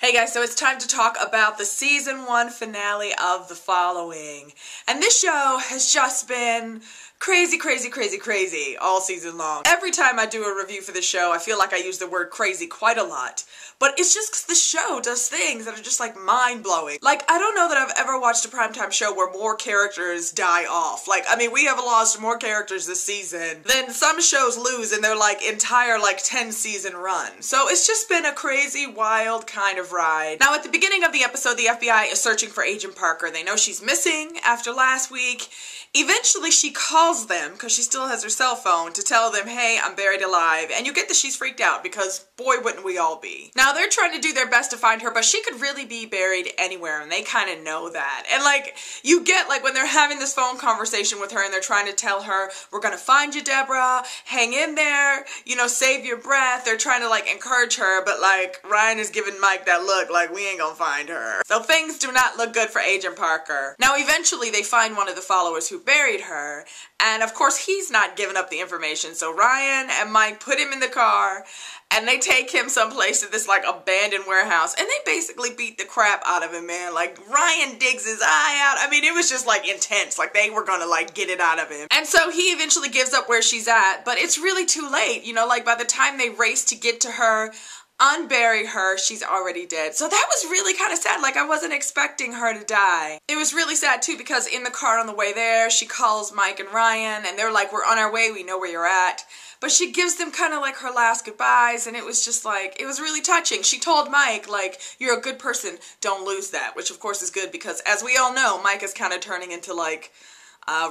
Hey guys, so it's time to talk about the season 1 finale of The Following. And this show has just been crazy all season long. Every time I do a review for the show, I feel like I use the word crazy quite a lot. But it's just because the show does things that are just like mind-blowing. Like, I don't know that I've ever watched a primetime show where more characters die off. Like, I mean, we have lost more characters this season than some shows lose in their like entire like 10-season run. So it's just been a crazy, wild kind of ride. Now, at the beginning of the episode, the FBI is searching for Agent Parker. They know she's missing after last week. Eventually, she calls them, because she still has her cell phone, to tell them, hey, I'm buried alive. And you get that she's freaked out, because boy, wouldn't we all be. Now, they're trying to do their best to find her, but she could really be buried anywhere, and they kind of know that. And, like, you get, like, when they're having this phone conversation with her, and they're trying to tell her, we're gonna find you, Deborah, hang in there, you know, save your breath. They're trying to, like, encourage her, but, like, Ryan is giving Mike that look, like, we ain't gonna find her. So things do not look good for Agent Parker. Now, eventually, they find one of the followers who buried her, and of course he's not giving up the information, so Ryan and Mike put him in the car and they take him someplace to this like abandoned warehouse, and they basically beat the crap out of him, man. Like, Ryan digs his eye out. I mean, it was just like intense, like they were gonna like get it out of him. And so he eventually gives up where she's at, but it's really too late, you know, like by the time they race to get to her, unbury her, she's already dead. So that was really kind of sad. Like, I wasn't expecting her to die. It was really sad too, because in the car on the way there, she calls Mike and Ryan, and they're like, we're on our way, we know where you're at. But she gives them kind of like her last goodbyes, and it was just like, it was really touching. She told Mike, like, you're a good person, don't lose that, which of course is good, because as we all know, Mike is kind of turning into like,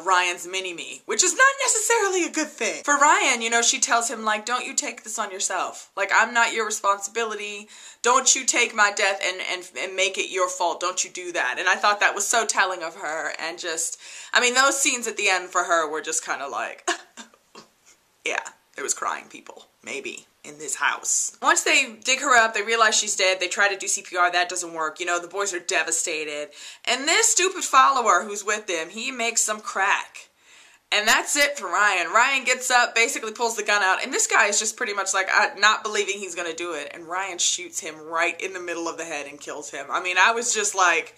Ryan's mini-me, which is not necessarily a good thing. For Ryan, you know, she tells him, like, don't you take this on yourself. Like, I'm not your responsibility. Don't you take my death and make it your fault. Don't you do that. And I thought that was so telling of her, and just, I mean, those scenes at the end for her were just kind of like, yeah, there was crying people, maybe, in this house. Once they dig her up, they realize she's dead. They try to do CPR. That doesn't work. You know, the boys are devastated. And this stupid follower who's with them, he makes some crack. And that's it for Ryan. Ryan gets up, basically pulls the gun out, and this guy is just pretty much like not believing he's gonna do it. And Ryan shoots him right in the middle of the head and kills him. I mean, I was just like,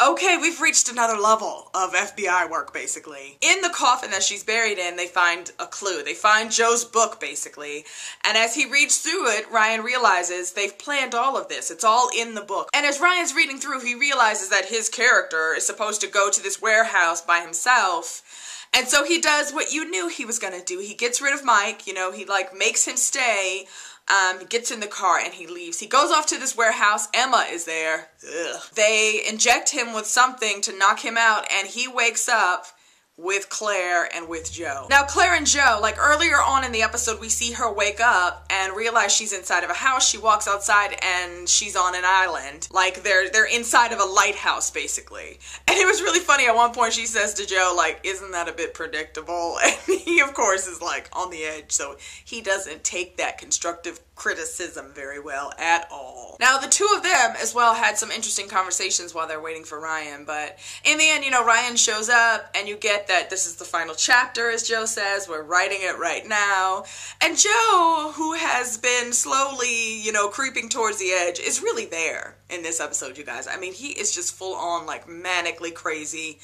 okay, we've reached another level of FBI work, basically. In the coffin that she's buried in, they find a clue. They find Joe's book, basically. And as he reads through it, Ryan realizes they've planned all of this. It's all in the book. And as Ryan's reading through, he realizes that his character is supposed to go to this warehouse by himself. And so he does what you knew he was gonna do. He gets rid of Mike, you know, he like makes him stay. He gets in the car and he leaves. He goes off to this warehouse. Emma is there. Ugh. They inject him with something to knock him out, and he wakes up with Claire and with Joe. Now, Claire and Joe, like earlier on in the episode, we see her wake up and realize she's inside of a house. She walks outside and she's on an island. Like, they're inside of a lighthouse, basically. And it was really funny. At one point, she says to Joe, like, isn't that a bit predictable? And he, of course, is like on the edge, so he doesn't take that constructive criticism very well at all. Now, the two of them as well had some interesting conversations while they're waiting for Ryan, but in the end, you know, Ryan shows up and you get that this is the final chapter, as Joe says. We're writing it right now. And Joe, who has been slowly, you know, creeping towards the edge, is really there in this episode, you guys. I mean, he is just full on, like, manically crazy.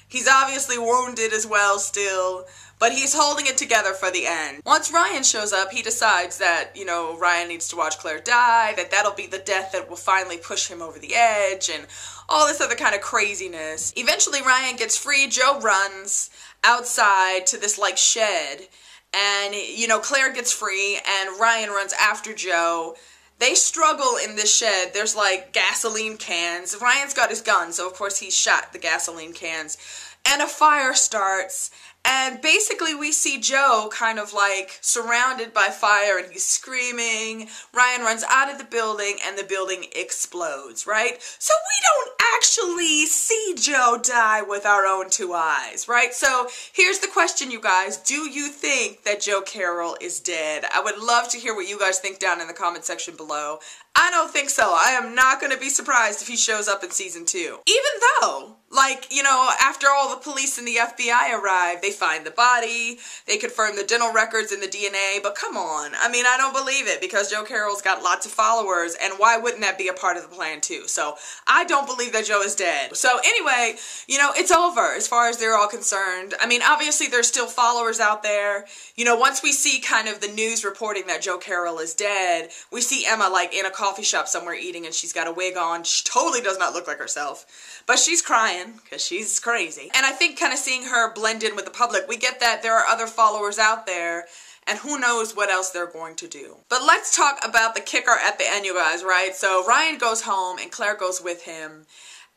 He's obviously wounded as well still, but he's holding it together for the end. Once Ryan shows up, he decides that, you know, Ryan needs to watch Claire die, that that'll be the death that will finally push him over the edge, and all this other kind of craziness. Eventually, Ryan gets free. Joe runs outside to this, like, shed, and, you know, Claire gets free, and Ryan runs after Joe. They struggle in this shed. There's like gasoline cans. Ryan's got his gun, so of course he shot the gasoline cans. And a fire starts. And basically we see Joe kind of like surrounded by fire, and he's screaming. Ryan runs out of the building and the building explodes, right? So we don't actually see Joe die with our own two eyes, right? So here's the question, you guys. Do you think that Joe Carroll is dead? I would love to hear what you guys think down in the comment section below. I don't think so. I am not going to be surprised if he shows up in season 2. Even though, like, you know, after all the police and the FBI arrive, they find the body, they confirm the dental records and the DNA, but come on. I mean, I don't believe it because Joe Carroll's got lots of followers, and why wouldn't that be a part of the plan too? So I don't believe that Joe is dead. So anyway, you know, it's over as far as they're all concerned. I mean, obviously there's still followers out there. You know, once we see kind of the news reporting that Joe Carroll is dead, we see Emma like in a coffee shop somewhere eating, and she's got a wig on. She totally does not look like herself, but she's crying because she's crazy. And I think kind of seeing her blend in with the public, we get that there are other followers out there, and who knows what else they're going to do. But let's talk about the kicker at the end, you guys, right? So Ryan goes home and Claire goes with him,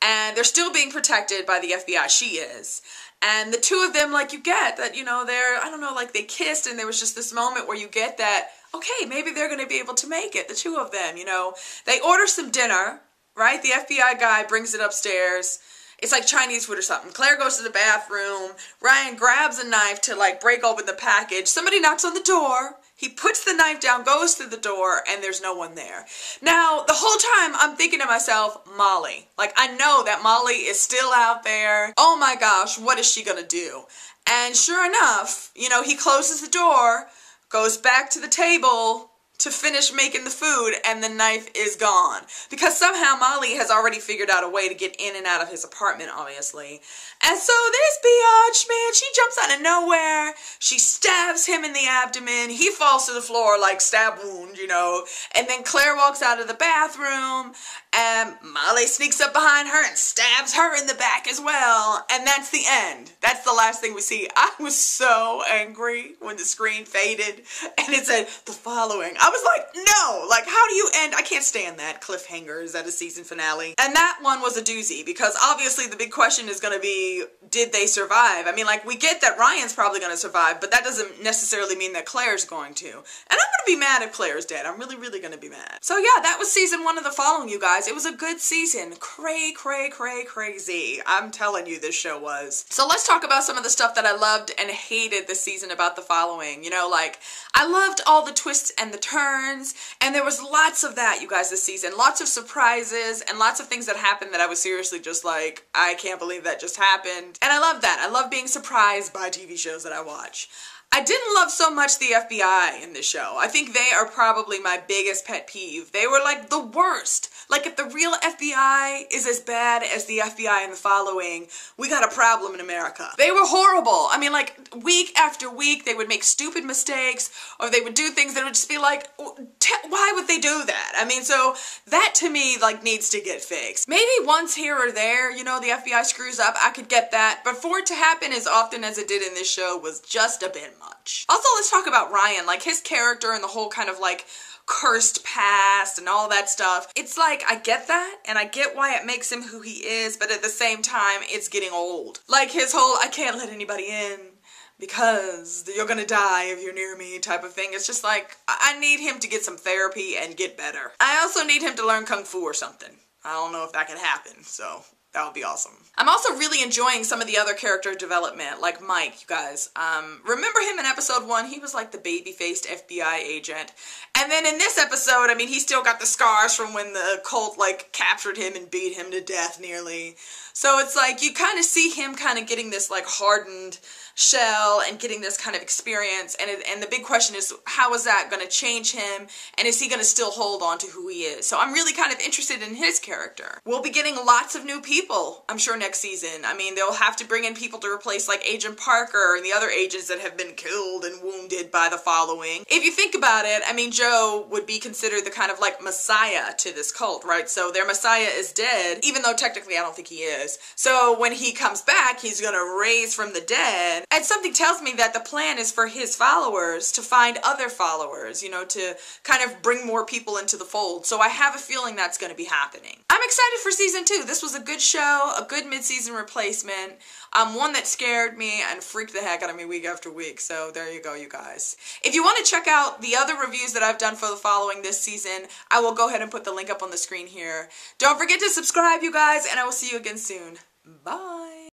and they're still being protected by the FBI. She is. And the two of them, like, you get that, you know, they're, I don't know, like, they kissed, and there was just this moment where you get that, okay, maybe they're going to be able to make it, the two of them, you know. They order some dinner, right? The FBI guy brings it upstairs. It's like Chinese food or something. Claire goes to the bathroom. Ryan grabs a knife to, like, break open the package. Somebody knocks on the door. He puts the knife down, goes through the door, and there's no one there. Now, the whole time, I'm thinking to myself, Molly. Like, I know that Molly is still out there. Oh my gosh, what is she gonna do? And sure enough, you know, he closes the door, goes back to the table to finish making the food, and the knife is gone. Because somehow Molly has already figured out a way to get in and out of his apartment, obviously. And so this biatch, man, she jumps out of nowhere. She stabs him in the abdomen. He falls to the floor like stab wound, you know. And then Claire walks out of the bathroom, and Molly sneaks up behind her and stabs her in the back as well. And that's the end. That's the last thing we see. I was so angry when the screen faded and it said the following. I was like, no, like, how do you end? I can't stand that cliffhangers at a season finale. And that one was a doozy because obviously the big question is going to be, did they survive? I mean, like, we get that Ryan's probably going to survive, but that doesn't necessarily mean that Claire's going to. And I'm going to be mad if Claire's dead. I'm really, really going to be mad. So yeah, that was season 1 of The Following, you guys. It was a good season. Crazy. I'm telling you, this show was. So let's talk about some of the stuff that I loved and hated this season about The Following. You know, like, I loved all the twists and the turns, and there was lots of that, you guys, this season. Lots of surprises and lots of things that happened that I was seriously just like, I can't believe that just happened. And I love that. I love being surprised by TV shows that I watch. I didn't love so much the FBI in this show. I think they are probably my biggest pet peeve. They were like the worst. Like, if the real FBI is as bad as the FBI in The Following, we got a problem in America. They were horrible. I mean, like, week after week, they would make stupid mistakes, or they would do things that would just be like, why would they do that? I mean, so that to me, like, needs to get fixed. Maybe once here or there, you know, the FBI screws up, I could get that, but for it to happen as often as it did in this show was just a bit much. Also, let's talk about Ryan, like, his character and the whole kind of, like, cursed past and all that stuff. It's like, I get that, and I get why it makes him who he is, but at the same time, it's getting old. Like his whole, I can't let anybody in because you're gonna die if you're near me type of thing. It's just like, I need him to get some therapy and get better. I also need him to learn Kung Fu or something. I don't know if that can happen, so that would be awesome. I'm also really enjoying some of the other character development, like Mike, you guys. Remember him in episode 1? He was like the baby-faced FBI agent. And then in this episode, I mean, he still got the scars from when the cult, like, captured him and beat him to death nearly. So it's like, you kind of see him kind of getting this, like, hardened shell and getting this kind of experience, and the big question is, how is that going to change him, and is he going to still hold on to who he is? So I'm really kind of interested in his character. We'll be getting lots of new people, I'm sure, next season. I mean, they'll have to bring in people to replace, like, Agent Parker and the other agents that have been killed and wounded by The Following. If you think about it, I mean, Joe would be considered the kind of, like, messiah to this cult, right? So their messiah is dead, even though technically I don't think he is. So when he comes back, he's going to raise from the dead. And something tells me that the plan is for his followers to find other followers, you know, to kind of bring more people into the fold. So I have a feeling that's going to be happening. I'm excited for season 2. This was a good show, a good mid-season replacement. One that scared me and freaked the heck out of me week after week. So there you go, you guys. If you want to check out the other reviews that I've done for The Following this season, I will go ahead and put the link up on the screen here. Don't forget to subscribe, you guys, and I will see you again soon. Bye.